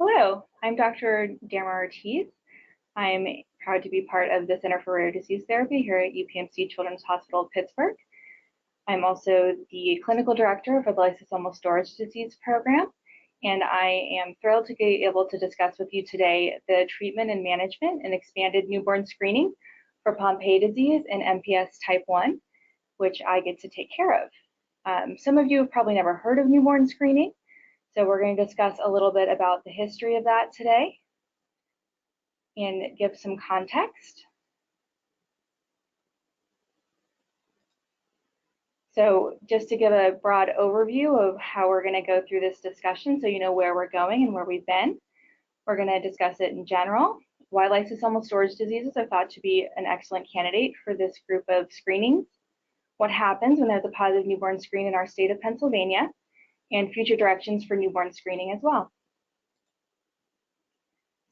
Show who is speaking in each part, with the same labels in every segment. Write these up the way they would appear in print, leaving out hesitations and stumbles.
Speaker 1: Hello, I'm Dr. Damara Ortiz. I'm proud to be part of the Center for Rare Disease Therapy here at UPMC Children's Hospital of Pittsburgh. I'm also the clinical director for the Lysosomal Storage Disease Program, and I am thrilled to be able to discuss with you today the treatment and management and expanded newborn screening for Pompe disease and NBS type 1, which I get to take care of. Some of you have probably never heard of newborn screening, so we're going to discuss a little bit about the history of that today and give some context. So just to give a broad overview of how we're going to go through this discussion so you know where we're going and where we've been. We're going to discuss it in general, why lysosomal storage diseases are thought to be an excellent candidate for this group of screenings, what happens when there's a positive newborn screen in our state of Pennsylvania, and future directions for newborn screening as well.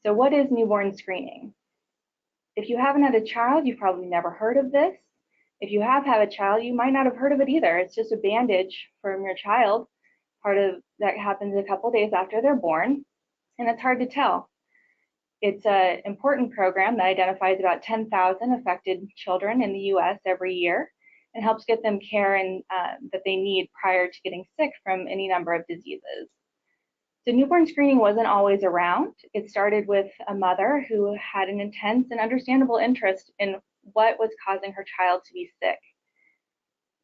Speaker 1: So what is newborn screening? If you haven't had a child, you've probably never heard of this. If you have had a child, you might not have heard of it either. It's just a bandage from your child. Part of that happens a couple days after they're born, and it's hard to tell. It's an important program that identifies about 10,000 affected children in the US every year and helps get them care and that they need prior to getting sick from any number of diseases. So newborn screening wasn't always around. It started with a mother who had an intense and understandable interest in what was causing her child to be sick.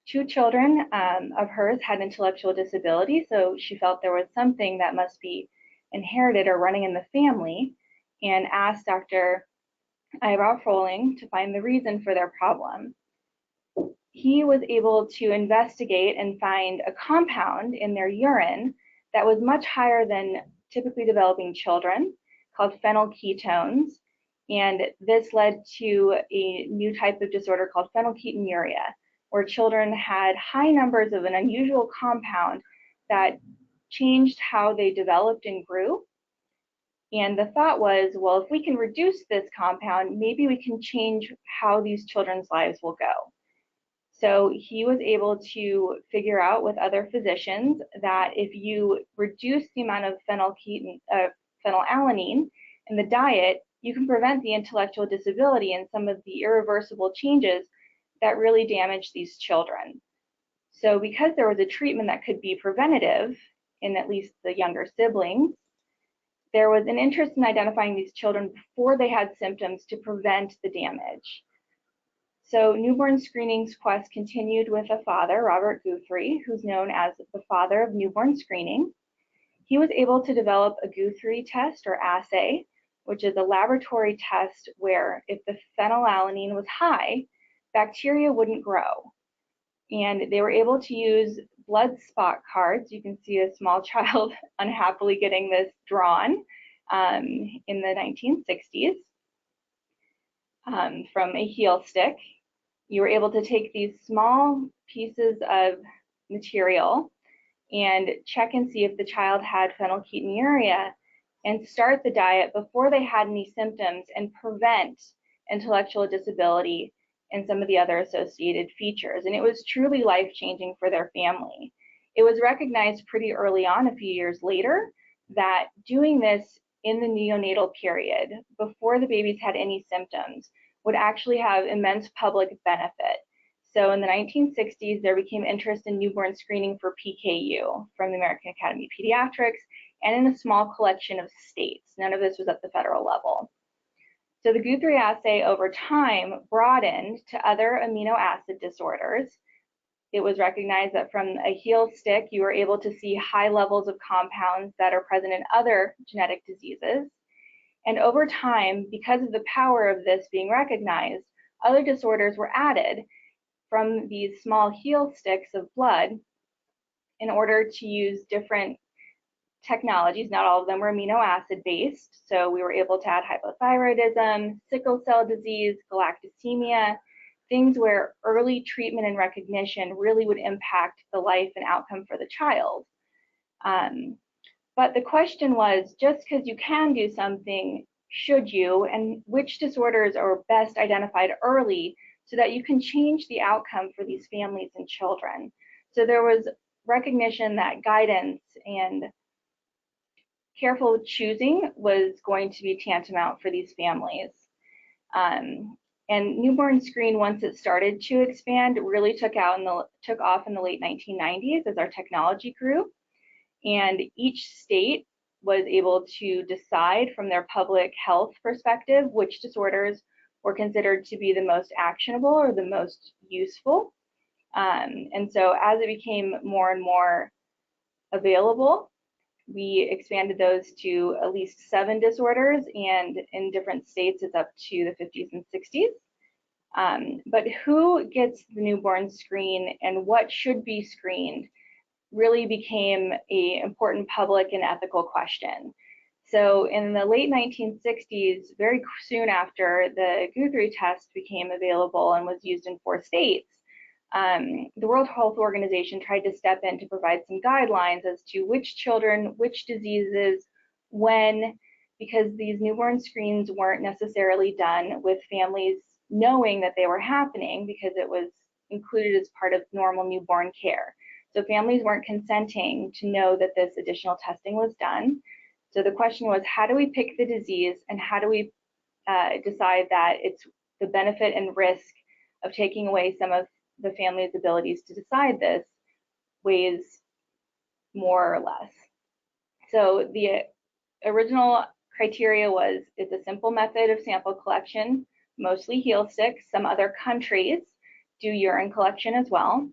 Speaker 1: Two children of hers had intellectual disability, so she felt there was something that must be inherited or running in the family, and asked Dr. Froling to find the reason for their problem. He was able to investigate and find a compound in their urine that was much higher than typically developing children, called phenylketones, and this led to a new type of disorder called phenylketonuria, where children had high numbers of an unusual compound that changed how they developed and grew. And the thought was, well, if we can reduce this compound, maybe we can change how these children's lives will go. So he was able to figure out with other physicians that if you reduce the amount of phenylalanine in the diet, you can prevent the intellectual disability and some of the irreversible changes that really damage these children. So because there was a treatment that could be preventative in at least the younger siblings, there was an interest in identifying these children before they had symptoms to prevent the damage. So newborn screening's quest continued with a father, Robert Guthrie, who's known as the father of newborn screening. He was able to develop a Guthrie test or assay, which is a laboratory test where if the phenylalanine was high, bacteria wouldn't grow. And they were able to use blood spot cards. You can see a small child unhappily getting this drawn in the 1960s. From a heel stick. You were able to take these small pieces of material and check and see if the child had phenylketonuria and start the diet before they had any symptoms and prevent intellectual disability and some of the other associated features. And it was truly life-changing for their family. It was recognized pretty early on, a few years later, that doing this in the neonatal period, before the babies had any symptoms, would actually have immense public benefit. So in the 1960s, there became interest in newborn screening for PKU from the American Academy of Pediatrics and in a small collection of states. None of this was at the federal level. So the Guthrie assay over time broadened to other amino acid disorders. It was recognized that from a heel stick, you were able to see high levels of compounds that are present in other genetic diseases. And over time, because of the power of this being recognized, other disorders were added from these small heel sticks of blood in order to use different technologies. Not all of them were amino acid based. So we were able to add hypothyroidism, sickle cell disease, galactosemia, things where early treatment and recognition really would impact the life and outcome for the child. But the question was, just because you can do something, should you, and which disorders are best identified early so that you can change the outcome for these families and children? So there was recognition that guidance and careful choosing was going to be tantamount for these families. And newborn screen, once it started to expand, really took off in the late 1990s as our technology grew. And each state was able to decide from their public health perspective which disorders were considered to be the most actionable or the most useful. And so as it became more and more available, we expanded those to at least 7 disorders, and in different states it's up to the 50s and 60s. But who gets the newborn screen and what should be screened really became an important public and ethical question. So in the late 1960s, very soon after the Guthrie test became available and was used in 4 states, the World Health Organization tried to step in to provide some guidelines as to which children, which diseases, when, because these newborn screens weren't necessarily done with families knowing that they were happening, because it was included as part of normal newborn care. So families weren't consenting to know that this additional testing was done. So the question was, how do we pick the disease, and how do we decide that it's the benefit and risk of taking away some of the family's abilities to decide this weighs more or less. So the original criteria was, it's a simple method of sample collection, mostly heel sticks. Some other countries do urine collection as well.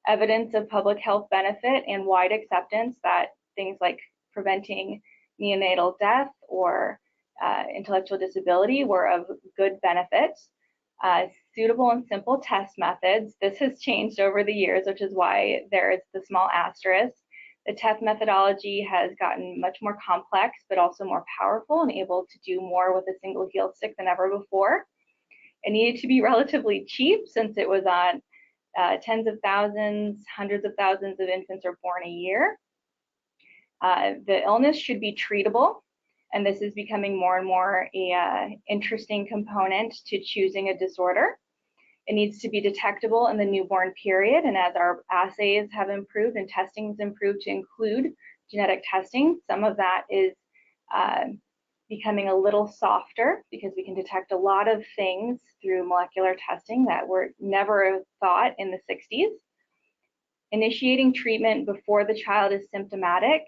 Speaker 1: Evidence of public health benefit and wide acceptance that things like preventing neonatal death or intellectual disability were of good benefit. Suitable and simple test methods. This has changed over the years, which is why there is the small asterisk. The test methodology has gotten much more complex, but also more powerful and able to do more with a single heel stick than ever before. It needed to be relatively cheap, since it was on tens of thousands, hundreds of thousands of infants are born a year. The illness should be treatable, and this is becoming more and more a interesting component to choosing a disorder. It needs to be detectable in the newborn period, and as our assays have improved and testing has improved to include genetic testing, some of that is becoming a little softer, because we can detect a lot of things through molecular testing that were never thought in the 60s. Initiating treatment before the child is symptomatic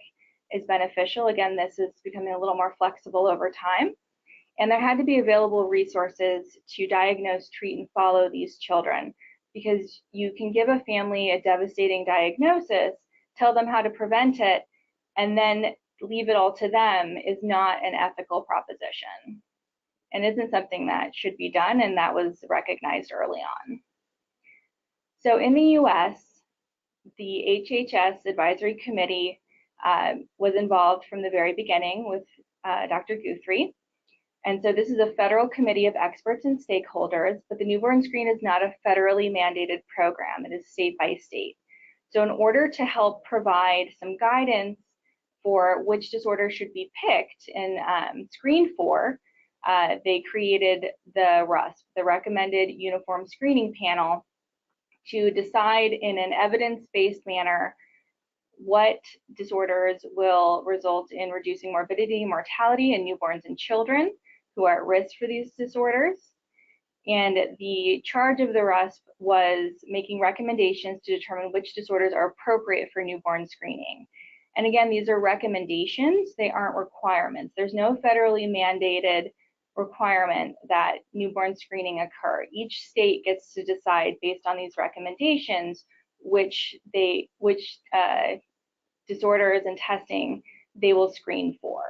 Speaker 1: is beneficial. Again, this is becoming a little more flexible over time. And there had to be available resources to diagnose, treat, and follow these children, because you can give a family a devastating diagnosis, tell them how to prevent it, and then leave it all to them is not an ethical proposition, and isn't something that should be done, and that was recognized early on. So in the US, the HHS Advisory Committee was involved from the very beginning with Dr. Guthrie. And so this is a federal committee of experts and stakeholders, but the newborn screen is not a federally mandated program. It is state by state. So in order to help provide some guidance for which disorders should be picked and screened for, they created the RUSP, the Recommended Uniform Screening Panel, to decide in an evidence-based manner what disorders will result in reducing morbidity and mortality in newborns and children who are at risk for these disorders. And the charge of the RUSP was making recommendations to determine which disorders are appropriate for newborn screening. And again, these are recommendations, they aren't requirements. There's no federally mandated requirement that newborn screening occur. Each state gets to decide based on these recommendations which disorders and testing they will screen for.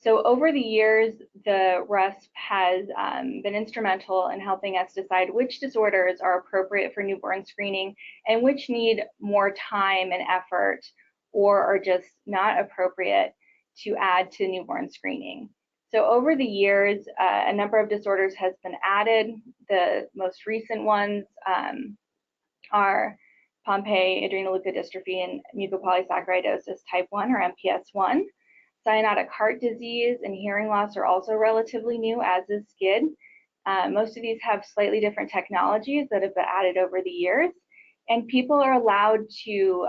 Speaker 1: So over the years, the RUSP has been instrumental in helping us decide which disorders are appropriate for newborn screening and which need more time and effort or are just not appropriate to add to newborn screening. So over the years, a number of disorders has been added. The most recent ones are Pompe, adrenoleukodystrophy, and Mucopolysaccharidosis type 1 or MPS 1. Cyanotic heart disease and hearing loss are also relatively new, as is SCID. Most of these have slightly different technologies that have been added over the years. And people are allowed to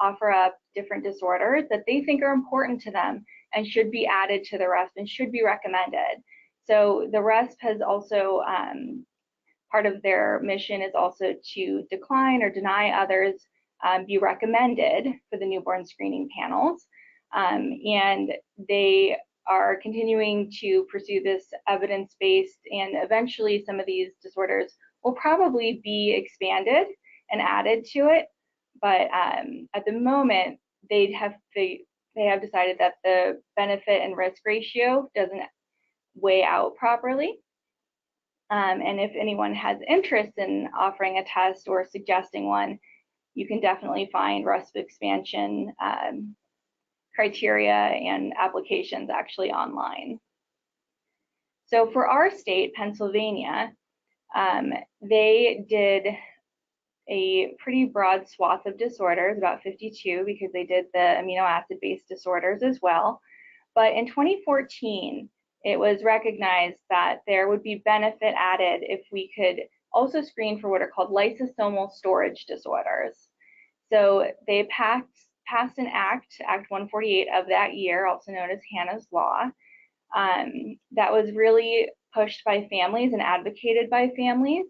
Speaker 1: offer up different disorders that they think are important to them and should be added to the RESP and should be recommended. So the RESP has also, part of their mission is also to decline or deny others be recommended for the newborn screening panels. And they are continuing to pursue this evidence-based, and eventually some of these disorders will probably be expanded and added to it. But at the moment, they have decided that the benefit and risk ratio doesn't weigh out properly. And if anyone has interest in offering a test or suggesting one, you can definitely find RESP expansion criteria and applications actually online. So for our state, Pennsylvania, they did a pretty broad swath of disorders, about 52, because they did the amino acid-based disorders as well. But in 2014, it was recognized that there would be benefit added if we could also screen for what are called lysosomal storage disorders. So they passed an act, Act 148 of that year, also known as Hannah's Law, that was really pushed by families and advocated by families,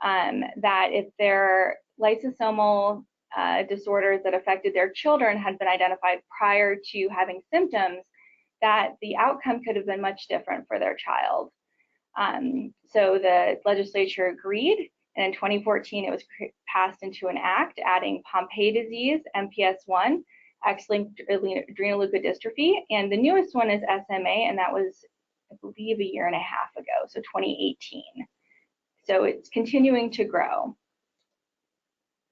Speaker 1: that if their lysosomal disorders that affected their children had been identified prior to having symptoms, that the outcome could have been much different for their child. So the legislature agreed, and in 2014 it was passed into an act adding Pompe disease, MPS 1, X-linked adrenoleukodystrophy, and the newest one is SMA, and that was, I believe, a year and a half ago, so 2018. So it's continuing to grow.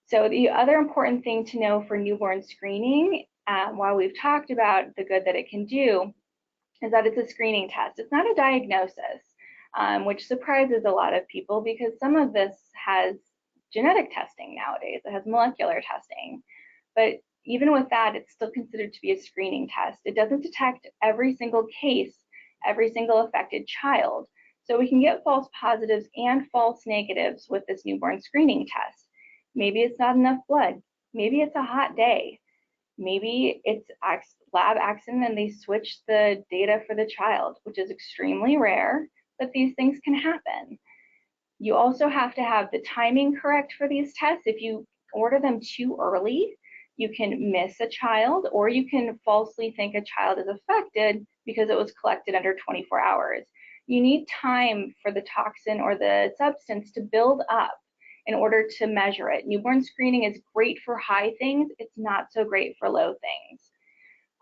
Speaker 1: So the other important thing to know for newborn screening, while we've talked about the good that it can do, is that it's a screening test. It's not a diagnosis, which surprises a lot of people because some of this has genetic testing nowadays. It has molecular testing. But even with that, it's still considered to be a screening test. It doesn't detect every single case, every single affected child. So we can get false positives and false negatives with this newborn screening test. Maybe it's not enough blood. Maybe it's a hot day. Maybe it's lab accident and they switch the data for the child, which is extremely rare, but these things can happen. You also have to have the timing correct for these tests. If you order them too early, you can miss a child, or you can falsely think a child is affected because it was collected under 24 hours. You need time for the toxin or the substance to build up in order to measure it. Newborn screening is great for high things. It's not so great for low things.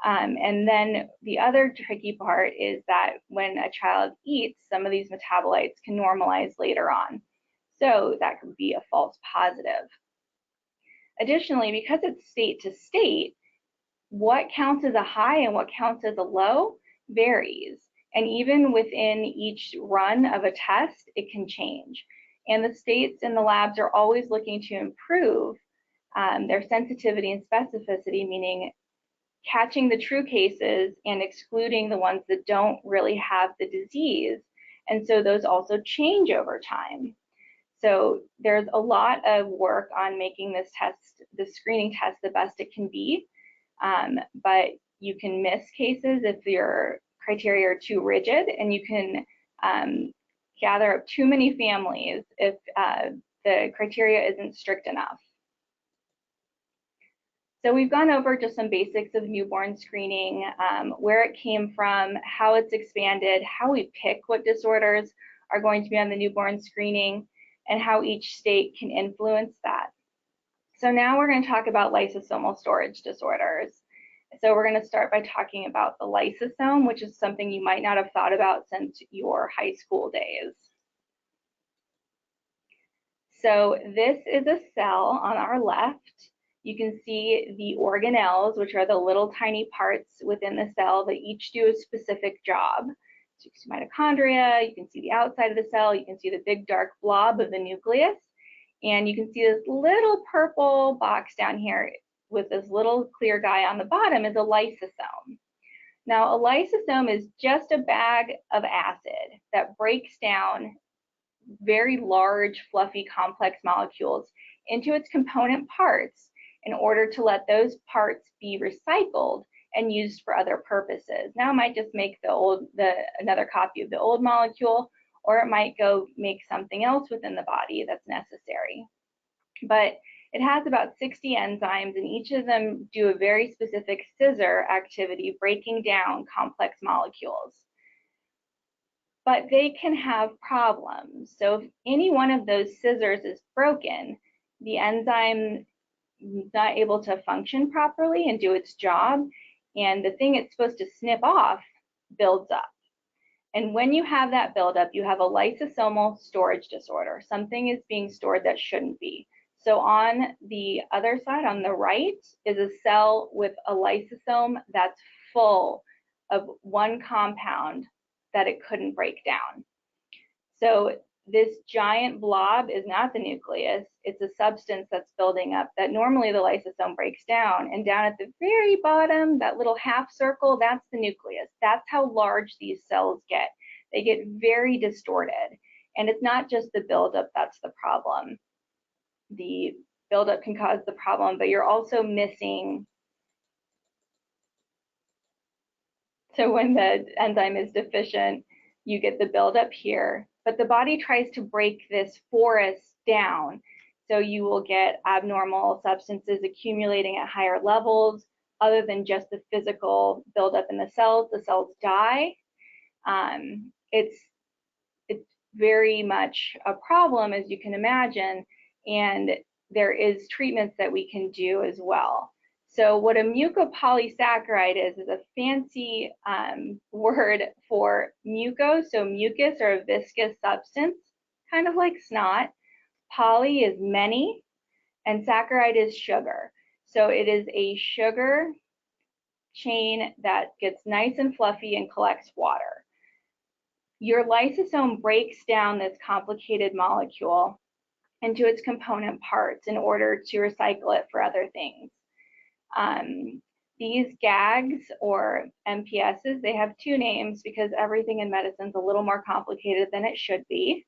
Speaker 1: And then the other tricky part is that when a child eats, some of these metabolites can normalize later on. So that could be a false positive. Additionally, because it's state to state, what counts as a high and what counts as a low varies. And even within each run of a test, it can change. And the states and the labs are always looking to improve their sensitivity and specificity, meaning catching the true cases and excluding the ones that don't really have the disease. And so those also change over time. So there's a lot of work on making this test, the screening test, the best it can be. But you can miss cases if your criteria are too rigid, and you can gather up too many families if the criteria isn't strict enough. So we've gone over just some basics of newborn screening, where it came from, how it's expanded, how we pick what disorders are going to be on the newborn screening, and how each state can influence that. So now we're going to talk about lysosomal storage disorders. So we're going to start by talking about the lysosome, which is something you might not have thought about since your high school days. So this is a cell on our left. You can see the organelles, which are the little tiny parts within the cell that each do a specific job. So you can see mitochondria, you can see the outside of the cell, you can see the big dark blob of the nucleus, and you can see this little purple box down here with this little clear guy on the bottom is a lysosome. Now, a lysosome is just a bag of acid that breaks down very large, fluffy, complex molecules into its component parts in order to let those parts be recycled and used for other purposes. Now it might just make another copy of the old molecule, or it might go make something else within the body that's necessary. But it has about 60 enzymes, and each of them do a very specific scissor activity, breaking down complex molecules. But they can have problems. So if any one of those scissors is broken, the enzyme is not able to function properly and do its job, and the thing it's supposed to snip off builds up. And when you have that buildup, you have a lysosomal storage disorder. Something is being stored that shouldn't be. So on the other side, on the right, is a cell with a lysosome that's full of one compound that it couldn't break down. So this giant blob is not the nucleus, it's a substance that's building up that normally the lysosome breaks down, and down at the very bottom, that little half circle, that's the nucleus. That's how large these cells get. They get very distorted, and it's not just the buildup that's the problem. The buildup can cause the problem, but you're also missing. So when the enzyme is deficient, you get the buildup here, but the body tries to break this forest down. So you will get abnormal substances accumulating at higher levels, other than just the physical buildup in the cells. The cells die. It's very much a problem, as you can imagine, and there is treatments that we can do as well. So what a mucopolysaccharide is a fancy word for muco, so mucus or a viscous substance, kind of like snot. Poly is many, and saccharide is sugar. So it is a sugar chain that gets nice and fluffy and collects water. Your lysosome breaks down this complicated molecule into its component parts in order to recycle it for other things. These GAGs or MPSs, they have two names because everything in medicine is a little more complicated than it should be.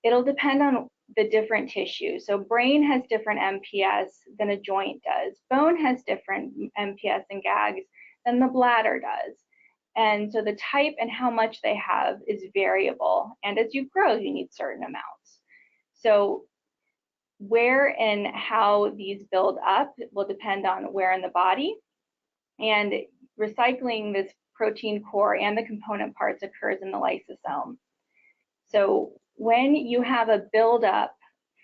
Speaker 1: It'll depend on the different tissues. So brain has different MPS than a joint does. Bone has different MPS and GAGs than the bladder does. And so the type and how much they have is variable. And as you grow, you need certain amounts. So where and how these build up will depend on where in the body, and recycling this protein core and the component parts occurs in the lysosome. So when you have a buildup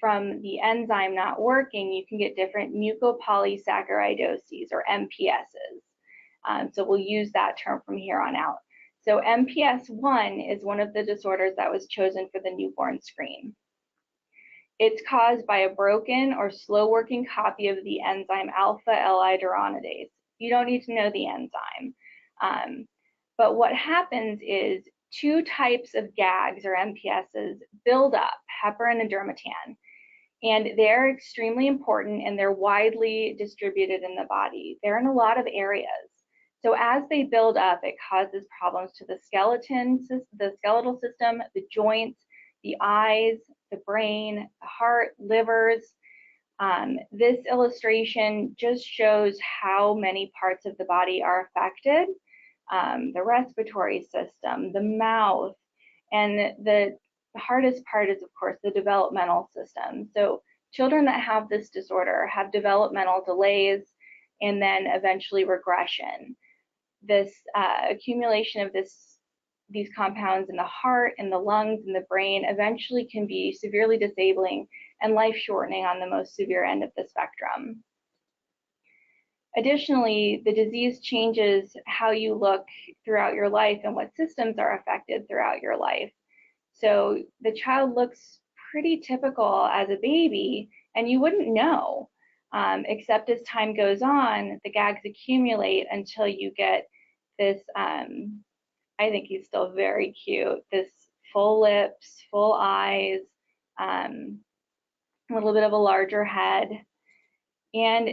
Speaker 1: from the enzyme not working, you can get different mucopolysaccharidoses or MPSs. So we'll use that term from here on out. So MPS 1 is one of the disorders that was chosen for the newborn screen. It's caused by a broken or slow working copy of the enzyme alpha L-iduronidase. You don't need to know the enzyme. But what happens is two types of GAGs or MPSs build up, heparin and dermatan. And they're extremely important, and they're widely distributed in the body. They're in a lot of areas. So as they build up, it causes problems to the skeletal system, the joints, the eyes, the brain, the heart, livers. This illustration just shows how many parts of the body are affected. The respiratory system, the mouth, and the hardest part is, of course, the developmental system. So children that have this disorder have developmental delays and then eventually regression. This accumulation of these compounds in the heart, in the lungs, in the brain eventually can be severely disabling and life-shortening on the most severe end of the spectrum. Additionally, the disease changes how you look throughout your life and what systems are affected throughout your life. So the child looks pretty typical as a baby, and you wouldn't know, except as time goes on, the GAGs accumulate until you get this, I think he's still very cute, this full lips, full eyes, a little bit of a larger head. And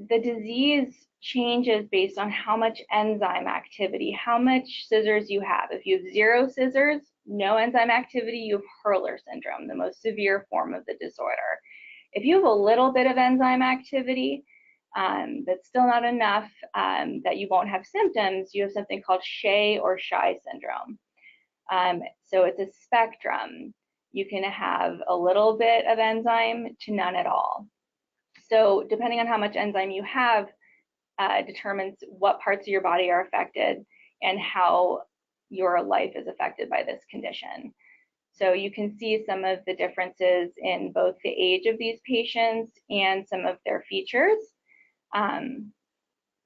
Speaker 1: the disease changes based on how much enzyme activity, how much scissors you have. If you have 0 scissors, no enzyme activity, you have Hurler syndrome, the most severe form of the disorder. If you have a little bit of enzyme activity, that's still not enough that you won't have symptoms, you have something called Shea or Shy syndrome. So it's a spectrum. You can have a little bit of enzyme to none at all. So depending on how much enzyme you have determines what parts of your body are affected and how your life is affected by this condition. So you can see some of the differences in both the age of these patients and some of their features. And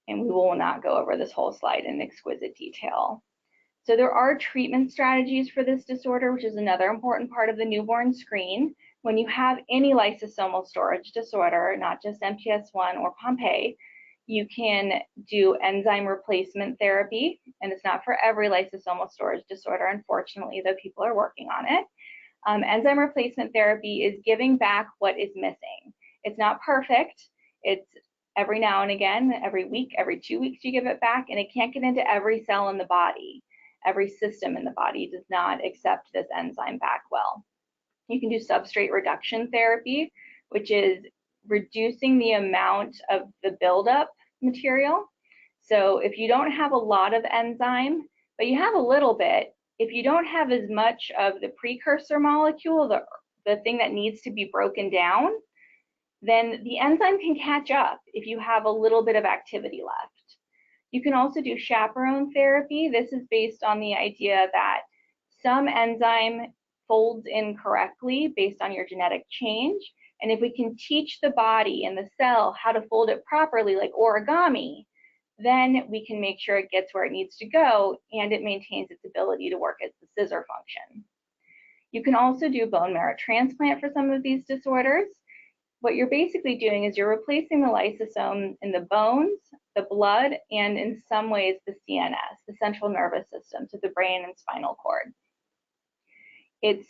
Speaker 1: we will not go over this whole slide in exquisite detail. So there are treatment strategies for this disorder, which is another important part of the newborn screen. When you have any lysosomal storage disorder, not just MPS I or Pompe, you can do enzyme replacement therapy, and it's not for every lysosomal storage disorder, unfortunately, though people are working on it. Enzyme replacement therapy is giving back what is missing. It's not perfect. It's every now and again, every week, every 2 weeks you give it back, and it can't get into every cell in the body. Every system in the body does not accept this enzyme back well. You can do substrate reduction therapy, which is reducing the amount of the buildup material. So if you don't have a lot of enzyme, but you have a little bit, if you don't have as much of the precursor molecule, the thing that needs to be broken down, then the enzyme can catch up if you have a little bit of activity left. You can also do chaperone therapy. This is based on the idea that some enzyme folds incorrectly based on your genetic change. And if we can teach the body and the cell how to fold it properly, like origami, then we can make sure it gets where it needs to go and it maintains its ability to work as the scissor function. You can also do bone marrow transplant for some of these disorders. What you're basically doing is you're replacing the lysosome in the bones, the blood, and in some ways the CNS, the central nervous system, so the brain and spinal cord. It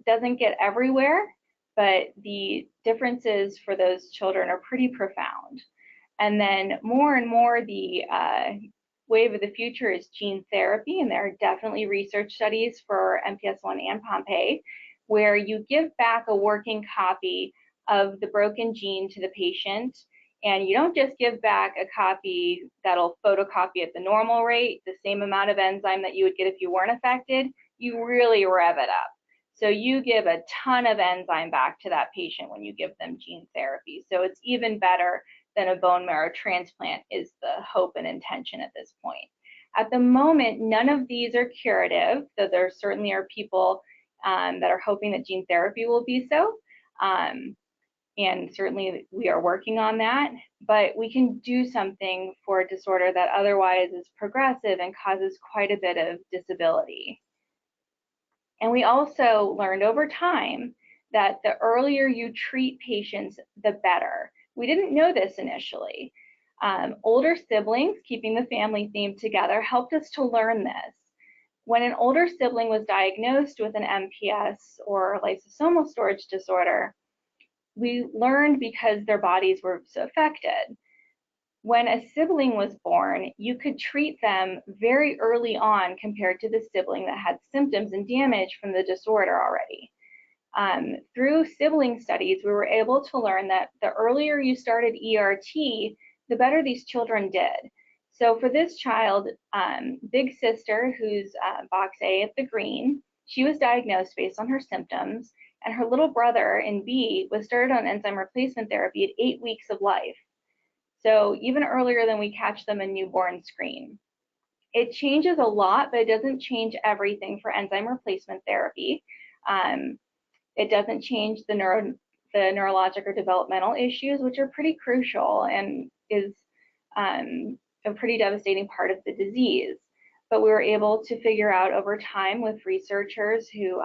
Speaker 1: doesn't get everywhere, but the differences for those children are pretty profound. And then more and more the wave of the future is gene therapy, and there are definitely research studies for MPS I and Pompe, where you give back a working copy of the broken gene to the patient, and you don't just give back a copy that'll photocopy at the normal rate, the same amount of enzyme that you would get if you weren't affected. You really rev it up. So you give a ton of enzyme back to that patient when you give them gene therapy. So it's even better than a bone marrow transplant is the hope and intention at this point. At the moment, none of these are curative, though there certainly are people that are hoping that gene therapy will be so. And certainly we are working on that, but we can do something for a disorder that otherwise is progressive and causes quite a bit of disability. And we also learned over time that the earlier you treat patients, the better. We didn't know this initially. Older siblings, keeping the family theme together, helped us to learn this. When an older sibling was diagnosed with an MPS or lysosomal storage disorder, we learned because their bodies were so affected. When a sibling was born, you could treat them very early on compared to the sibling that had symptoms and damage from the disorder already. Through sibling studies, we were able to learn that the earlier you started ERT, the better these children did. So for this child, big sister, who's box A at the green, she was diagnosed based on her symptoms, and her little brother in B was started on enzyme replacement therapy at 8 weeks of life. So even earlier than we catch them in newborn screen. It changes a lot, but it doesn't change everything for enzyme replacement therapy. It doesn't change the neurologic or developmental issues, which are pretty crucial and is a pretty devastating part of the disease. But we were able to figure out over time with researchers who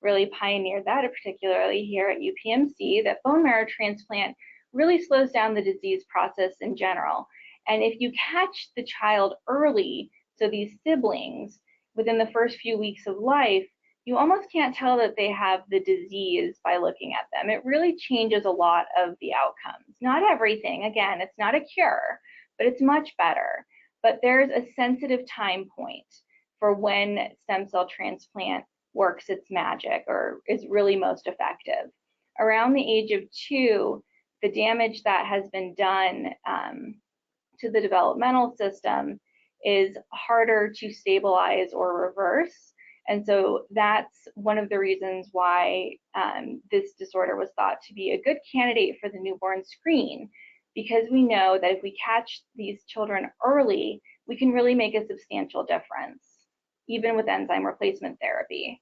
Speaker 1: really pioneered that, particularly here at UPMC, that bone marrow transplant really slows down the disease process in general. And if you catch the child early, so these siblings, within the first few weeks of life, you almost can't tell that they have the disease by looking at them. It really changes a lot of the outcomes. Not everything, again, it's not a cure, but it's much better. But there's a sensitive time point. for when stem cell transplant works its magic or is really most effective. Around the age of 2, the damage that has been done to the developmental system is harder to stabilize or reverse. And so that's one of the reasons why this disorder was thought to be a good candidate for the newborn screen, because we know that if we catch these children early, we can really make a substantial difference, even with enzyme replacement therapy.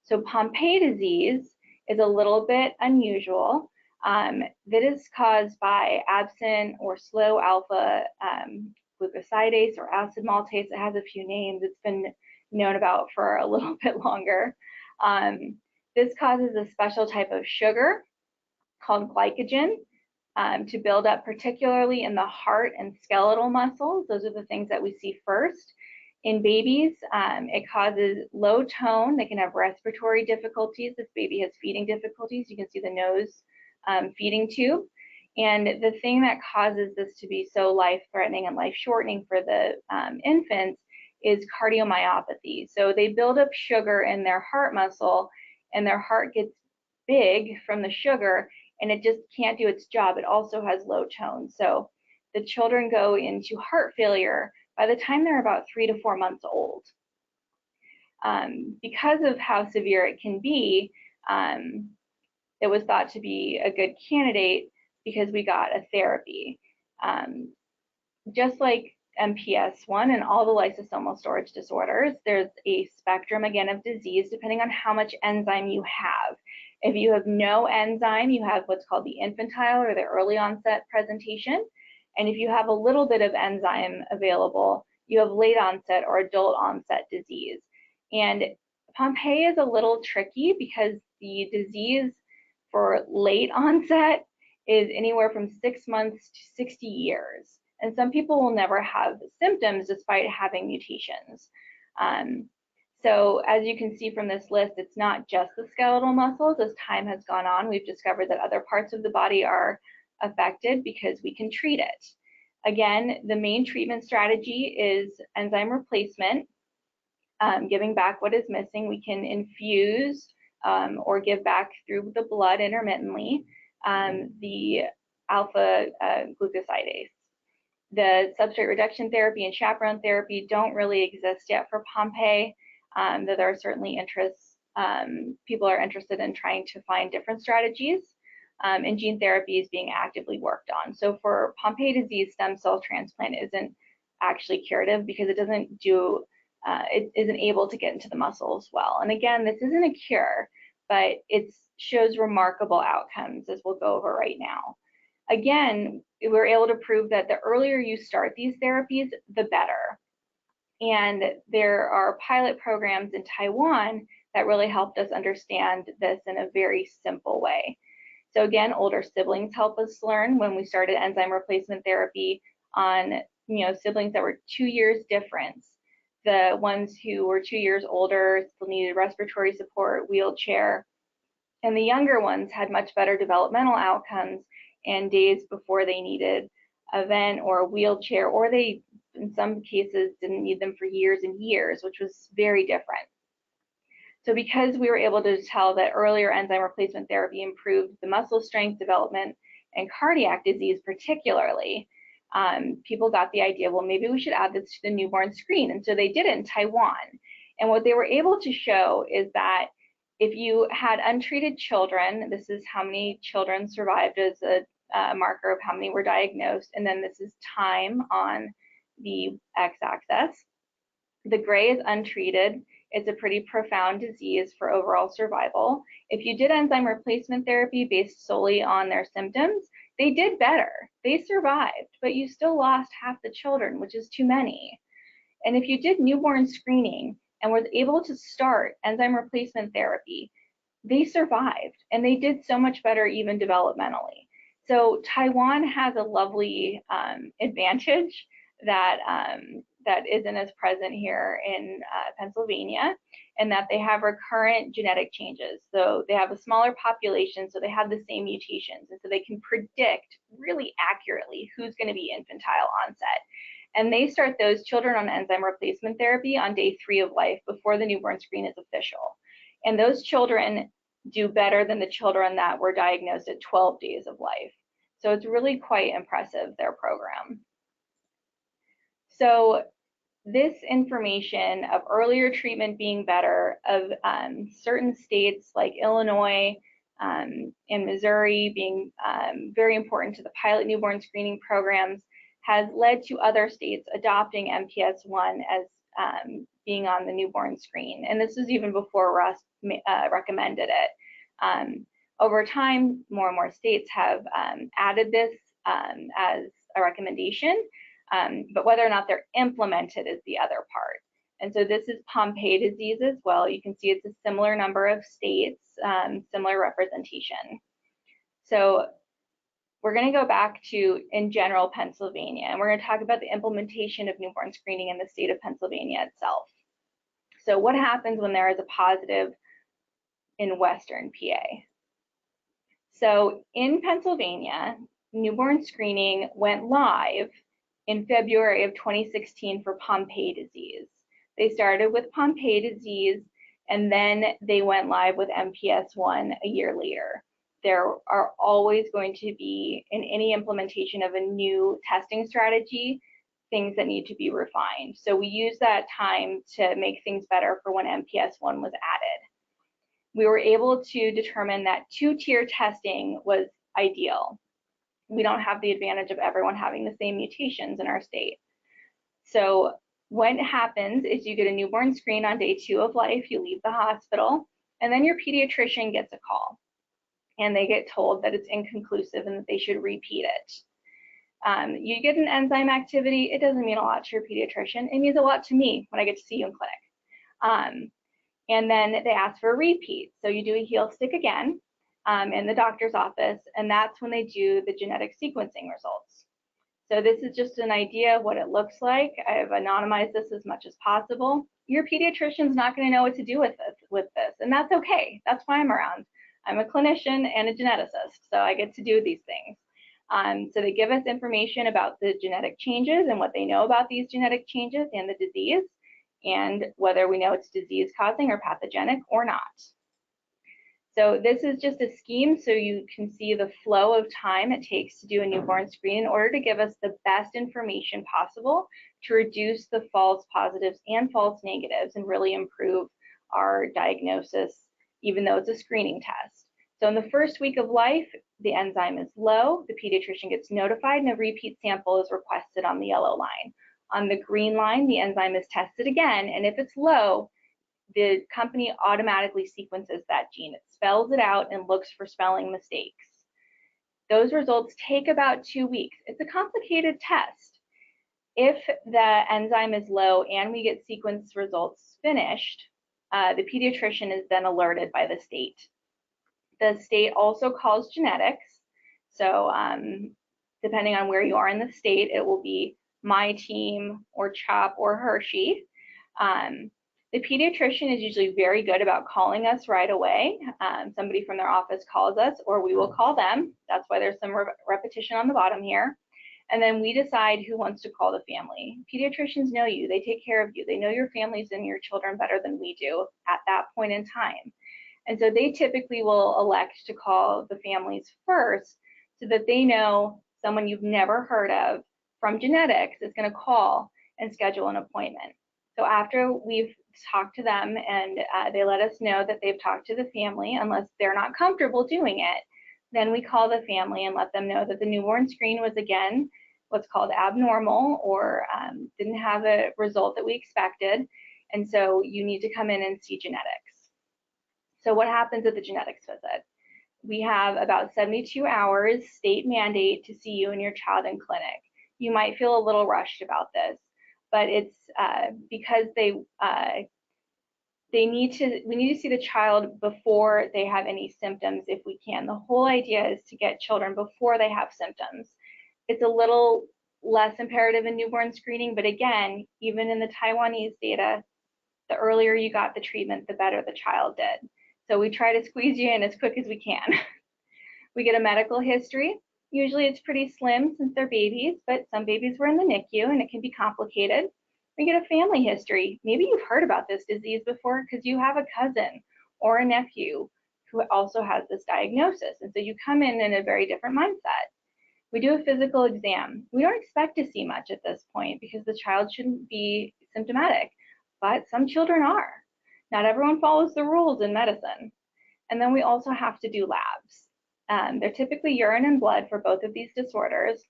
Speaker 1: So Pompe disease is a little bit unusual. That is caused by absent or slow alpha glucosidase or acid maltase. It has a few names. It's been known about for a little bit longer. This causes a special type of sugar called glycogen to build up, particularly in the heart and skeletal muscles. Those are the things that we see first. In babies, it causes low tone. They can have respiratory difficulties. This baby has feeding difficulties. You can see the nose feeding tube. And the thing that causes this to be so life-threatening and life-shortening for the infants is cardiomyopathy. So they build up sugar in their heart muscle, and their heart gets big from the sugar, and it just can't do its job. It also has low tone. So the children go into heart failure by the time they're about 3 to 4 months old. Because of how severe it can be, it was thought to be a good candidate because we got a therapy. Just like MPS 1 and all the lysosomal storage disorders, there's a spectrum, again, of disease depending on how much enzyme you have. If you have no enzyme, you have what's called the infantile or the early onset presentation. And if you have a little bit of enzyme available, you have late onset or adult onset disease. And Pompe is a little tricky because the disease for late onset is anywhere from 6 months to 60 years. And some people will never have symptoms despite having mutations. So as you can see from this list, it's not just the skeletal muscles. As time has gone on, we've discovered that other parts of the body are affected because we can treat it. Again, the main treatment strategy is enzyme replacement, giving back what is missing. We can infuse or give back through the blood intermittently the alpha glucosidase. The substrate reduction therapy and chaperone therapy don't really exist yet for Pompe, though there are certainly interests. People are interested in trying to find different strategies. And gene therapy is being actively worked on. So for Pompe disease, stem cell transplant isn't actually curative because it doesn't do, it isn't able to get into the muscle as well. And again, this isn't a cure, but it shows remarkable outcomes, as we'll go over right now. Again, we're able to prove that the earlier you start these therapies, the better. And there are pilot programs in Taiwan that really helped us understand this in a very simple way. So again, older siblings help us learn. When we started enzyme replacement therapy on siblings that were 2 years difference, the ones who were 2 years older still needed respiratory support, wheelchair, and the younger ones had much better developmental outcomes and days before they needed a vent or a wheelchair, or they, in some cases, didn't need them for years and years, which was very different. So because we were able to tell that earlier enzyme replacement therapy improved the muscle strength development and cardiac disease particularly, people got the idea, well, maybe we should add this to the newborn screen. And so they did it in Taiwan. And what they were able to show is that if you had untreated children, this is how many children survived as a marker of how many were diagnosed, and then this is time on the x-axis. The gray is untreated. It's a pretty profound disease for overall survival. If you did enzyme replacement therapy based solely on their symptoms, they did better. They survived, but you still lost half the children, which is too many. And if you did newborn screening and was able to start enzyme replacement therapy, they survived, and they did so much better even developmentally. So Taiwan has a lovely advantage that that isn't as present here in Pennsylvania, and that they have recurrent genetic changes. So they have a smaller population, so they have the same mutations, and so they can predict really accurately who's going to be infantile onset. And they start those children on enzyme replacement therapy on day 3 of life before the newborn screen is official. And those children do better than the children that were diagnosed at 12 days of life. So it's really quite impressive, their program. So this information of earlier treatment being better, of certain states like Illinois and Missouri being very important to the pilot newborn screening programs, has led to other states adopting MPS1 as being on the newborn screen. And this was even before Russ recommended it. Over time, more and more states have added this as a recommendation, but whether or not they're implemented is the other part. And so this is Pompe disease as well. You can see it's a similar number of states, similar representation. So we're going to go back to, in general, Pennsylvania, and we're going to talk about the implementation of newborn screening in the state of Pennsylvania itself. So what happens when there is a positive in Western PA? So in Pennsylvania, newborn screening went live in February of 2016 for Pompe disease. They started with Pompe disease, and then they went live with MPS1 a year later. There are always going to be, in any implementation of a new testing strategy, things that need to be refined. So we use that time to make things better for when MPS1 was added. We were able to determine that 2-tier testing was ideal. We don't have the advantage of everyone having the same mutations in our state. So what happens is you get a newborn screen on day 2 of life, you leave the hospital, and then your pediatrician gets a call, and they get told that it's inconclusive and that they should repeat it. You get an enzyme activity. It doesn't mean a lot to your pediatrician. It means a lot to me when I get to see you in clinic. And then they ask for a repeat. So you do a heel stick again in the doctor's office, and that's when they do the genetic sequencing results. So this is just an idea of what it looks like. I've anonymized this as much as possible. Your pediatrician's not going to know what to do with this, and that's okay. That's why I'm around. I'm a clinician and a geneticist, so I get to do these things. So they give us information about the genetic changes and what they know about these genetic changes and the disease, and whether we know it's disease causing or pathogenic or not. So this is just a scheme so you can see the flow of time it takes to do a newborn screen in order to give us the best information possible to reduce the false positives and false negatives and really improve our diagnosis, even though it's a screening test. So in the first week of life, the enzyme is low, the pediatrician gets notified, and a repeat sample is requested on the yellow line. On the green line, the enzyme is tested again, and if it's low, the company automatically sequences that gene. It spells it out and looks for spelling mistakes. Those results take about 2 weeks. It's a complicated test. If the enzyme is low and we get sequence results finished, the pediatrician is then alerted by the state. The state also calls genetics. So depending on where you are in the state, it will be my team or CHOP or Hershey. The pediatrician is usually very good about calling us right away. Somebody from their office calls us, or we will call them. That's why there's some repetition on the bottom here. And then we decide who wants to call the family. Pediatricians know you. They take care of you. They know your families and your children better than we do at that point in time. And so they typically will elect to call the families first so that they know someone you've never heard of from genetics is going to call and schedule an appointment. So after we've talked to them and they let us know that they've talked to the family, unless they're not comfortable doing it, then we call the family and let them know that the newborn screen was again what's called abnormal or didn't have a result that we expected, and so you need to come in and see genetics. So what happens at the genetics visit? We have about 72 hours state mandate to see you and your child in clinic. You might feel a little rushed about this, but it's because we need to see the child before they have any symptoms if we can. The whole idea is to get children before they have symptoms. It's a little less imperative in newborn screening, but again, even in the Taiwanese data, the earlier you got the treatment, the better the child did. So we try to squeeze you in as quick as we can. We get a medical history. Usually it's pretty slim since they're babies, but some babies were in the NICU and it can be complicated. We get a family history. Maybe you've heard about this disease before because you have a cousin or a nephew who also has this diagnosis. And so you come in a very different mindset. We do a physical exam. We don't expect to see much at this point because the child shouldn't be symptomatic, but some children are. Not everyone follows the rules in medicine. And then we also have to do labs. They're typically urine and blood for both of these disorders.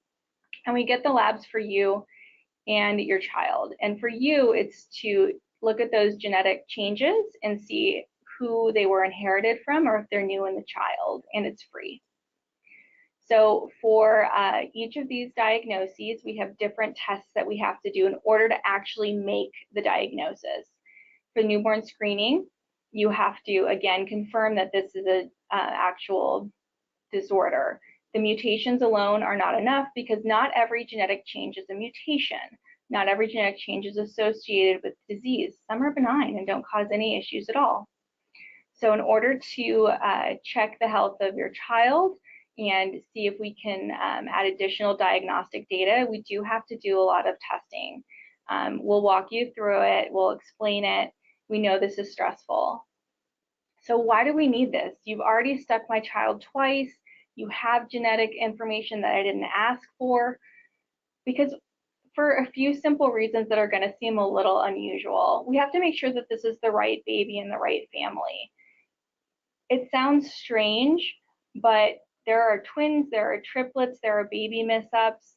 Speaker 1: And we get the labs for you and your child. And for you, it's to look at those genetic changes and see who they were inherited from or if they're new in the child, and it's free. So for each of these diagnoses, we have different tests that we have to do in order to actually make the diagnosis. For newborn screening, you have to, again, confirm that this is an actual disorder. The mutations alone are not enough because not every genetic change is a mutation. Not every genetic change is associated with disease. Some are benign and don't cause any issues at all. So in order to check the health of your child and see if we can add additional diagnostic data, we do have to do a lot of testing. We'll walk you through it, we'll explain it. We know this is stressful. So why do we need this? You've already stuck my child twice. You have genetic information that I didn't ask for, because for a few simple reasons that are going to seem a little unusual. We have to make sure that this is the right baby in the right family. It sounds strange, but there are twins, there are triplets, there are baby miss-ups.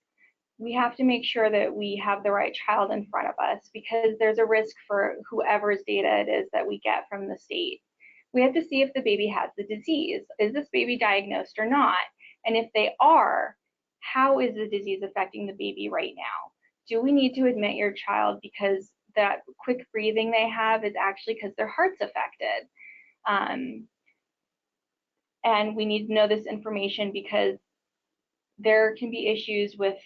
Speaker 1: We have to make sure that we have the right child in front of us because there's a risk for whoever's data it is that we get from the state. We have to see if the baby has the disease. Is this baby diagnosed or not? And if they are, how is the disease affecting the baby right now? Do we need to admit your child because that quick breathing they have is actually because their heart's affected? And we need to know this information because there can be issues with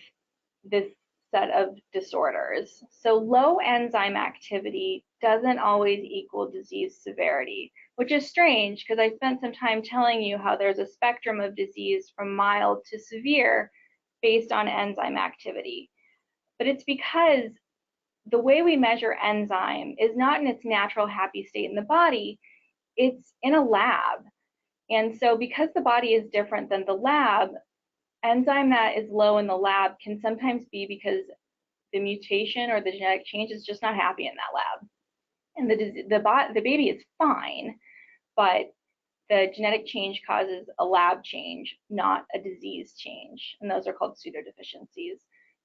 Speaker 1: this set of disorders. So low enzyme activity doesn't always equal disease severity, which is strange because I spent some time telling you how there's a spectrum of disease from mild to severe based on enzyme activity. But it's because the way we measure enzyme is not in its natural happy state in the body, it's in a lab. And so because the body is different than the lab, enzyme that is low in the lab can sometimes be because the mutation or the genetic change is just not happy in that lab. And the baby is fine, but the genetic change causes a lab change, not a disease change. And those are called pseudodeficiencies.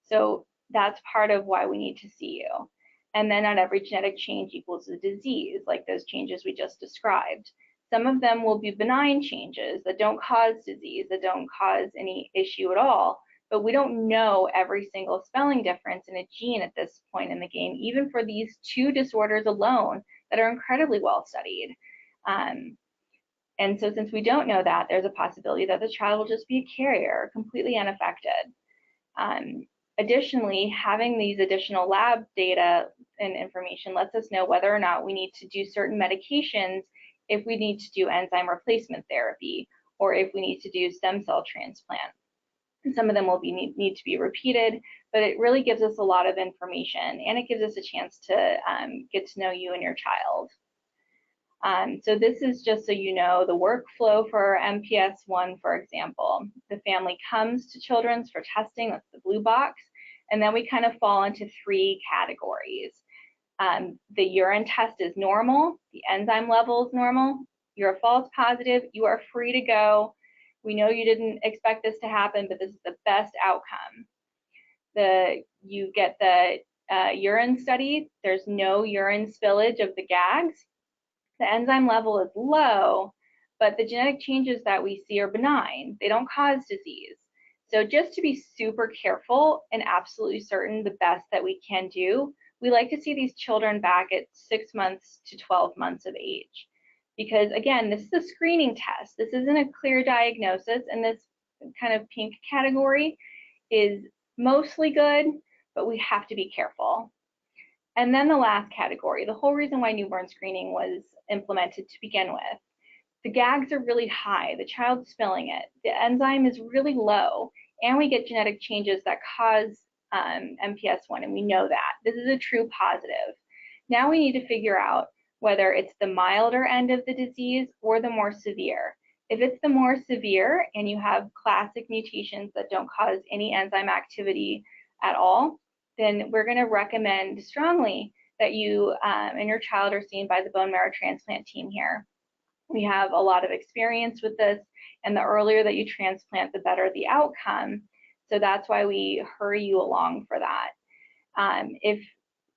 Speaker 1: So that's part of why we need to see you. And then not every genetic change equals a disease, like those changes we just described. Some of them will be benign changes that don't cause disease, that don't cause any issue at all, but we don't know every single spelling difference in a gene at this point in the game, even for these two disorders alone that are incredibly well studied. And so since we don't know that, there's a possibility that the child will just be a carrier, completely unaffected. Additionally, having these additional lab data and information lets us know whether or not we need to do certain medications, if we need to do enzyme replacement therapy, or if we need to do stem cell transplant. And some of them will need to be repeated, but it really gives us a lot of information, and it gives us a chance to get to know you and your child. So this is just so you know the workflow for MPS 1, for example. The family comes to Children's for testing, that's the blue box, and then we kind of fall into 3 categories. The urine test is normal, the enzyme level is normal, you're a false positive, you are free to go. We know you didn't expect this to happen, but this is the best outcome. You get the urine study, there's no urine spillage of the gags. The enzyme level is low, but the genetic changes that we see are benign. They don't cause disease. So just to be super careful and absolutely certain the best that we can do, we like to see these children back at 6 months to 12 months of age. Because again, this is a screening test. This isn't a clear diagnosis, and this kind of pink category is mostly good, but we have to be careful. And then the last category, the whole reason why newborn screening was implemented to begin with. The gags are really high, the child's spilling it, the enzyme is really low. and we get genetic changes that cause MPS I, and we know that. This is a true positive. Now we need to figure out whether it's the milder end of the disease or the more severe. If it's the more severe and you have classic mutations that don't cause any enzyme activity at all, then we're going to recommend strongly that you and your child are seen by the bone marrow transplant team here. We have a lot of experience with this, and the earlier that you transplant, the better the outcome. So that's why we hurry you along for that. If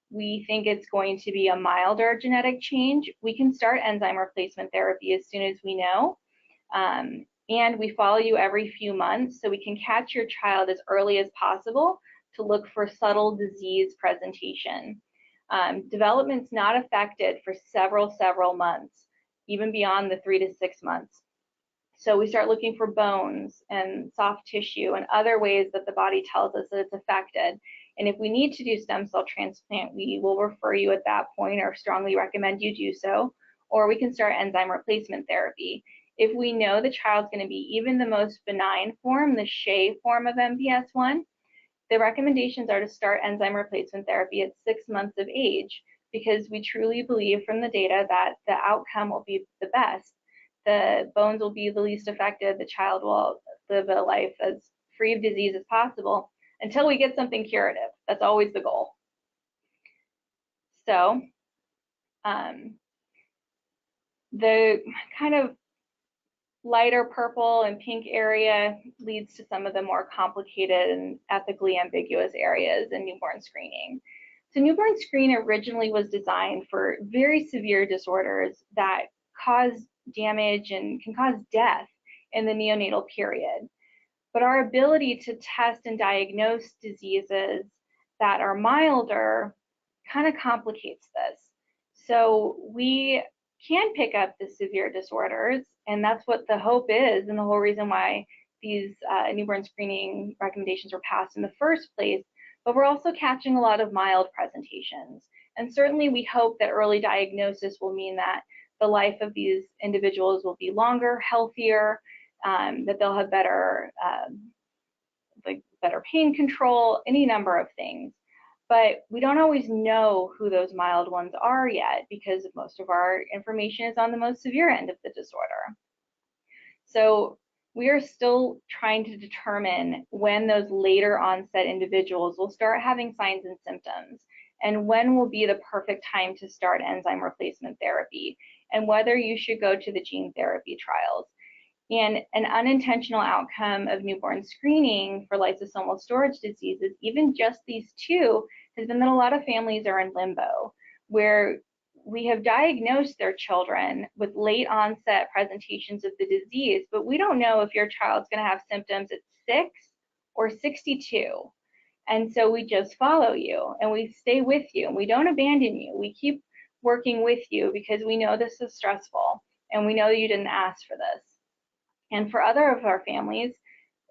Speaker 1: we think it's going to be a milder genetic change, we can start enzyme replacement therapy as soon as we know. And we follow you every few months, so we can catch your child as early as possible to look for subtle disease presentation. Development's not affected for several months, even beyond the 3 to 6 months. So we start looking for bones and soft tissue and other ways that the body tells us that it's affected. And if we need to do stem cell transplant, we will refer you at that point or strongly recommend you do so, or we can start enzyme replacement therapy. If we know the child's going to be even the most benign form, the Shea form of MPS I, the recommendations are to start enzyme replacement therapy at 6 months of age, because we truly believe from the data that the outcome will be the best. The bones will be the least affected, the child will live a life as free of disease as possible until we get something curative. That's always the goal. So the kind of lighter purple and pink area leads to some of the more complicated and ethically ambiguous areas in newborn screening. So newborn screen originally was designed for very severe disorders that cause damage and can cause death in the neonatal period. But our ability to test and diagnose diseases that are milder kind of complicates this. So we can pick up the severe disorders, and that's what the hope is, and the whole reason why these newborn screening recommendations were passed in the first place. But we're also catching a lot of mild presentations. And certainly we hope that early diagnosis will mean that the life of these individuals will be longer, healthier, that they'll have better, better pain control, any number of things. But we don't always know who those mild ones are yet, because most of our information is on the most severe end of the disorder. So we are still trying to determine when those later onset individuals will start having signs and symptoms, and when will be the perfect time to start enzyme replacement therapy, and whether you should go to the gene therapy trials. And an unintentional outcome of newborn screening for lysosomal storage diseases, even just these two, has been that a lot of families are in limbo, where we have diagnosed their children with late onset presentations of the disease, but we don't know if your child's going to have symptoms at 6 or 62. And so we just follow you and we stay with you and we don't abandon you. We keep working with you because we know this is stressful and we know you didn't ask for this. And for other of our families,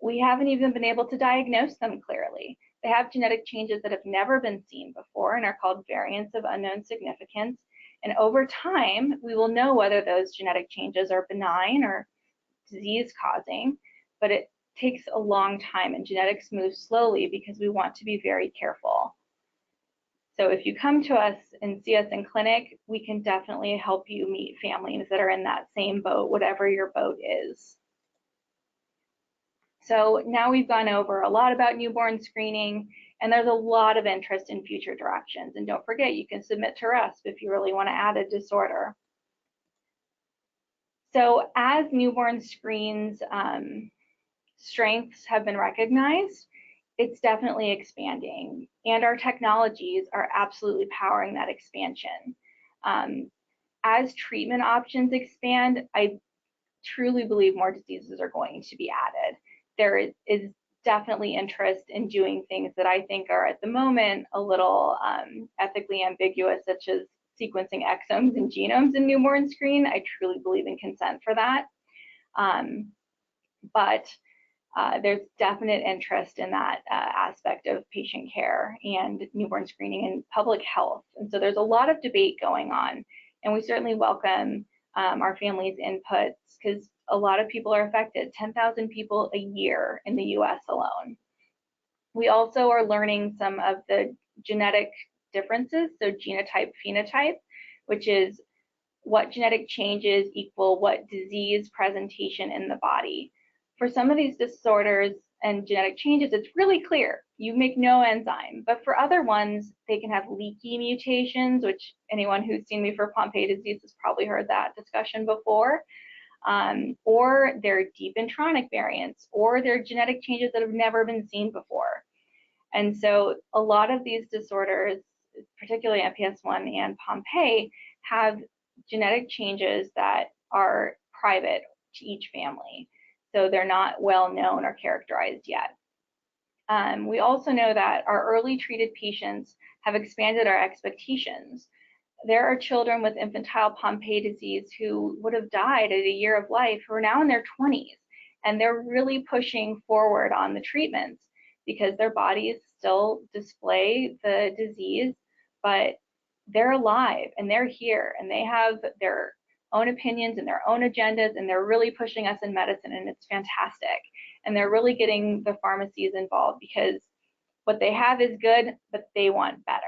Speaker 1: we haven't even been able to diagnose them clearly. They have genetic changes that have never been seen before and are called variants of unknown significance. And over time, we will know whether those genetic changes are benign or disease-causing, but it takes a long time, and genetics move slowly because we want to be very careful. So if you come to us and see us in clinic, we can definitely help you meet families that are in that same boat, whatever your boat is. So now we've gone over a lot about newborn screening, and there's a lot of interest in future directions. And don't forget, you can submit to RESP if you really want to add a disorder. So as newborn screens strengths have been recognized, it's definitely expanding, and our technologies are absolutely powering that expansion. As treatment options expand, I truly believe more diseases are going to be added. There is definitely interest in doing things that I think are at the moment a little ethically ambiguous, such as sequencing exomes and genomes in newborn screen. I truly believe in consent for that. But there's definite interest in that aspect of patient care and newborn screening and public health. And so there's a lot of debate going on, and we certainly welcome our families' inputs, because a lot of people are affected, 10,000 people a year in the US alone. We also are learning some of the genetic differences, so genotype, phenotype, which is what genetic changes equal what disease presentation in the body. For some of these disorders and genetic changes, it's really clear. You make no enzyme, but for other ones, they can have leaky mutations, which anyone who's seen me for Pompe disease has probably heard that discussion before, or they're deep intronic variants, or they're genetic changes that have never been seen before. And so a lot of these disorders, particularly MPS 1 and Pompe, have genetic changes that are private to each family. So they're not well known or characterized yet. We also know that our early treated patients have expanded our expectations. There are children with infantile Pompe disease who would have died at a year of life who are now in their 20s, and they're really pushing forward on the treatments because their bodies still display the disease, but they're alive and they're here and they have their own opinions and their own agendas, and they're really pushing us in medicine, and it's fantastic. And they're really getting the pharmacies involved because what they have is good, but they want better.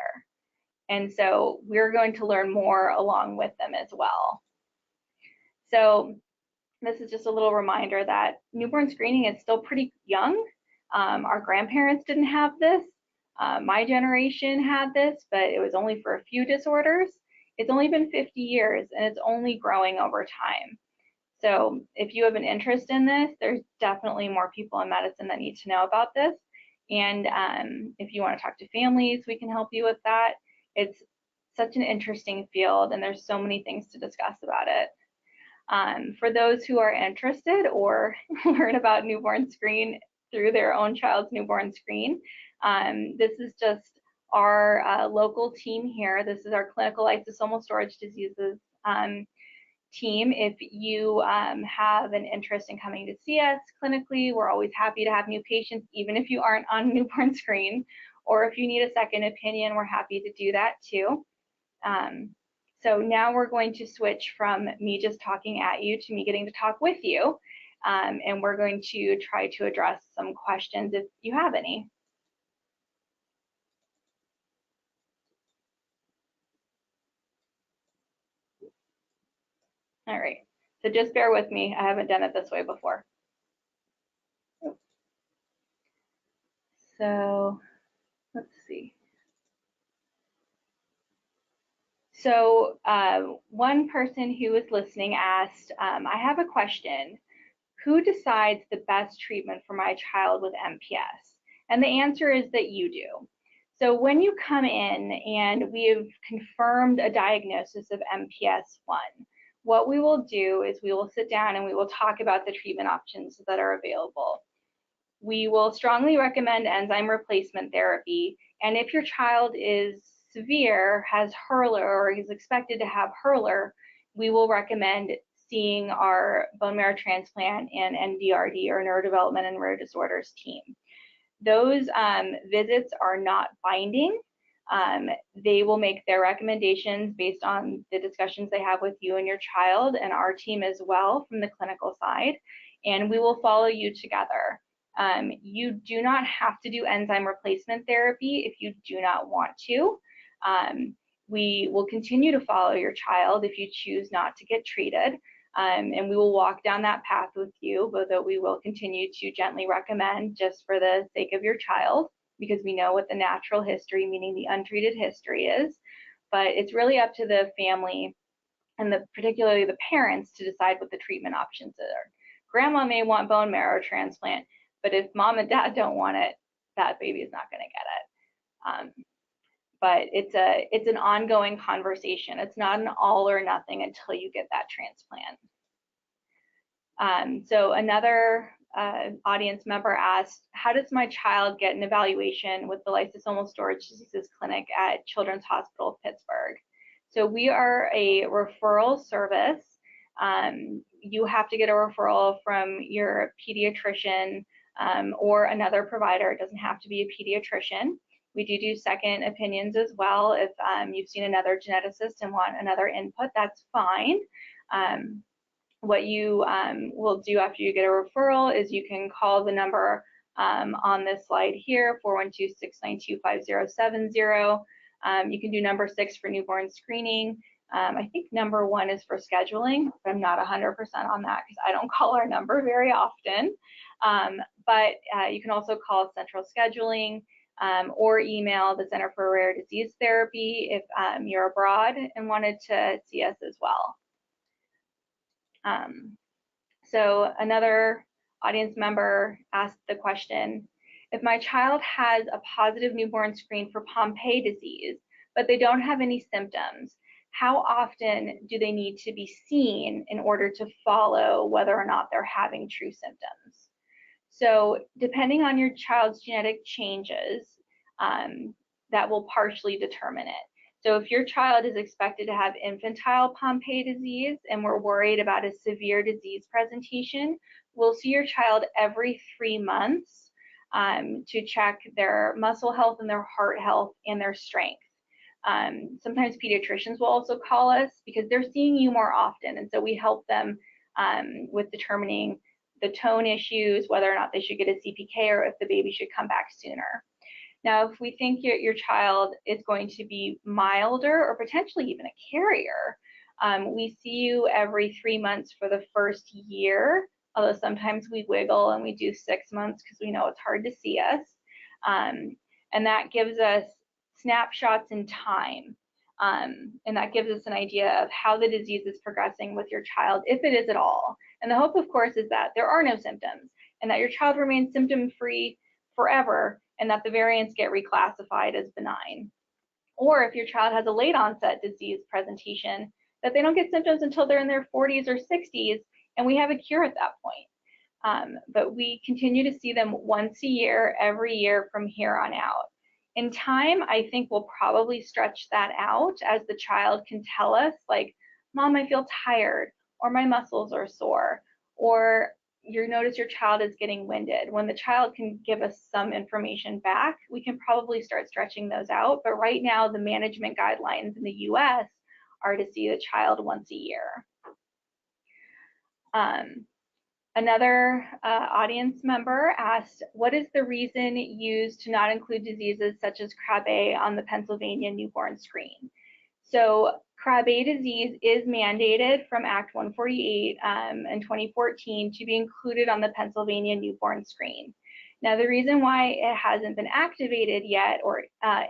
Speaker 1: And so we're going to learn more along with them as well. So this is just a little reminder that newborn screening is still pretty young. Our grandparents didn't have this. My generation had this, but it was only for a few disorders. It's only been 50 years, and it's only growing over time. So if you have an interest in this, there's definitely more people in medicine that need to know about this. And if you want to talk to families, we can help you with that. It's such an interesting field, and there's so many things to discuss about it. For those who are interested or learn about newborn screen through their own child's newborn screen, this is just our local team here. This is our clinical lysosomal storage diseases team. If you have an interest in coming to see us clinically, we're always happy to have new patients, even if you aren't on newborn screen, or if you need a second opinion, we're happy to do that too. So now we're going to switch from me just talking at you to me getting to talk with you, and we're going to try to address some questions if you have any. All right, so just bear with me. I haven't done it this way before. So let's see. So one person who was listening asked, I have a question. Who decides the best treatment for my child with MPS? And the answer is that you do. So when you come in and we have confirmed a diagnosis of MPS 1, what we will do is we will sit down and we will talk about the treatment options that are available. We will strongly recommend enzyme replacement therapy, and if your child is severe, has Hurler, or is expected to have Hurler, we will recommend seeing our bone marrow transplant and NDRD, or neurodevelopment and rare disorders team. Those visits are not binding. They will make their recommendations based on the discussions they have with you and your child, and our team as well from the clinical side, and we will follow you together. You do not have to do enzyme replacement therapy if you do not want to. We will continue to follow your child if you choose not to get treated, and we will walk down that path with you, but that we will continue to gently recommend just for the sake of your child, because we know what the natural history, meaning the untreated history, is. But it's really up to the family and particularly the parents to decide what the treatment options are. Grandma may want bone marrow transplant, but if mom and dad don't want it, that baby is not going to get it. But it's an ongoing conversation. It's not an all or nothing until you get that transplant. So another audience member asked, how does my child get an evaluation with the Lysosomal Storage Diseases Clinic at Children's Hospital of Pittsburgh? So we are a referral service. You have to get a referral from your pediatrician or another provider. It doesn't have to be a pediatrician. We do second opinions as well. If you've seen another geneticist and want another input, that's fine. what you will do after you get a referral is you can call the number on this slide here, 412-692-5070. You can do number 6 for newborn screening. I think number 1 is for scheduling, but I'm not 100% on that because I don't call our number very often. But you can also call central scheduling or email the Center for Rare Disease Therapy if you're abroad and wanted to see us as well. So another audience member asked the question, if my child has a positive newborn screen for Pompe disease, but they don't have any symptoms, how often do they need to be seen in order to follow whether or not they're having true symptoms? So depending on your child's genetic changes, that will partially determine it. So if your child is expected to have infantile Pompe disease and we're worried about a severe disease presentation, we'll see your child every 3 months to check their muscle health and their heart health and their strength. Sometimes pediatricians will also call us because they're seeing you more often, and so we help them with determining the tone issues, whether or not they should get a CPK or if the baby should come back sooner. Now, if we think your child is going to be milder or potentially even a carrier, we see you every 3 months for the first year, although sometimes we wiggle and we do 6 months because we know it's hard to see us. And that gives us snapshots in time. And that gives us an idea of how the disease is progressing with your child, if it is at all. And the hope, of course, is that there are no symptoms and that your child remains symptom-free forever and that the variants get reclassified as benign. Or if your child has a late onset disease presentation, that they don't get symptoms until they're in their 40s or 60s and we have a cure at that point. But we continue to see them once a year, every year from here on out. In time, I think we'll probably stretch that out as the child can tell us, like, Mom, I feel tired, or my muscles are sore, or you notice your child is getting winded. When the child can give us some information back, we can probably start stretching those out. But right now, the management guidelines in the US are to see the child once a year. Another audience member asked, what is the reason used to not include diseases such as Krabbe on the Pennsylvania newborn screen? So Krabbe disease is mandated from Act 148 in 2014 to be included on the Pennsylvania newborn screen. Now, the reason why it hasn't been activated yet or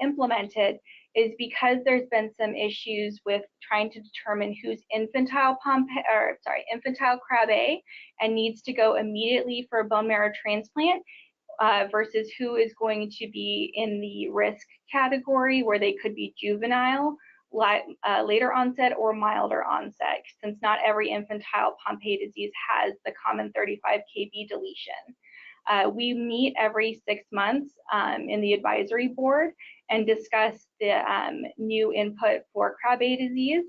Speaker 1: implemented is because there's been some issues with trying to determine who's infantile Krabbe and needs to go immediately for a bone marrow transplant versus who is going to be in the risk category where they could be juvenile, later onset, or milder onset, since not every infantile Pompe disease has the common 35 kb deletion. We meet every 6 months in the advisory board and discuss the new input for Krabbe disease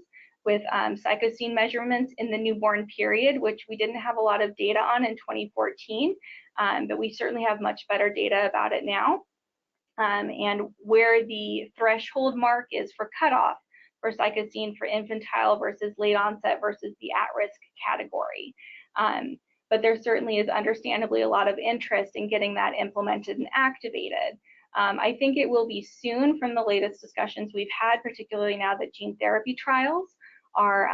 Speaker 1: with cytosine measurements in the newborn period, which we didn't have a lot of data on in 2014, but we certainly have much better data about it now. And where the threshold mark is for cutoff for cytosine for infantile versus late onset versus the at-risk category. But there certainly is understandably a lot of interest in getting that implemented and activated. I think it will be soon from the latest discussions we've had, particularly now that gene therapy trials are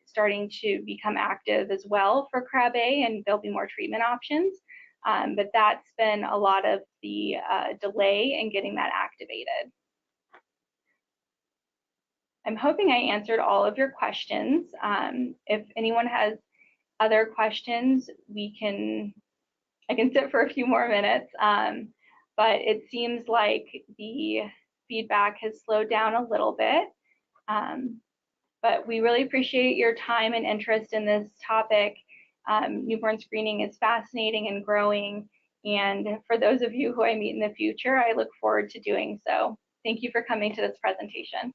Speaker 1: starting to become active as well for Krabbe, and there'll be more treatment options. But that's been a lot of the delay in getting that activated. I'm hoping I answered all of your questions. If anyone has other questions, I can sit for a few more minutes. But it seems like the feedback has slowed down a little bit. But we really appreciate your time and interest in this topic. Newborn screening is fascinating and growing. And for those of you who I meet in the future, I look forward to doing so. Thank you for coming to this presentation.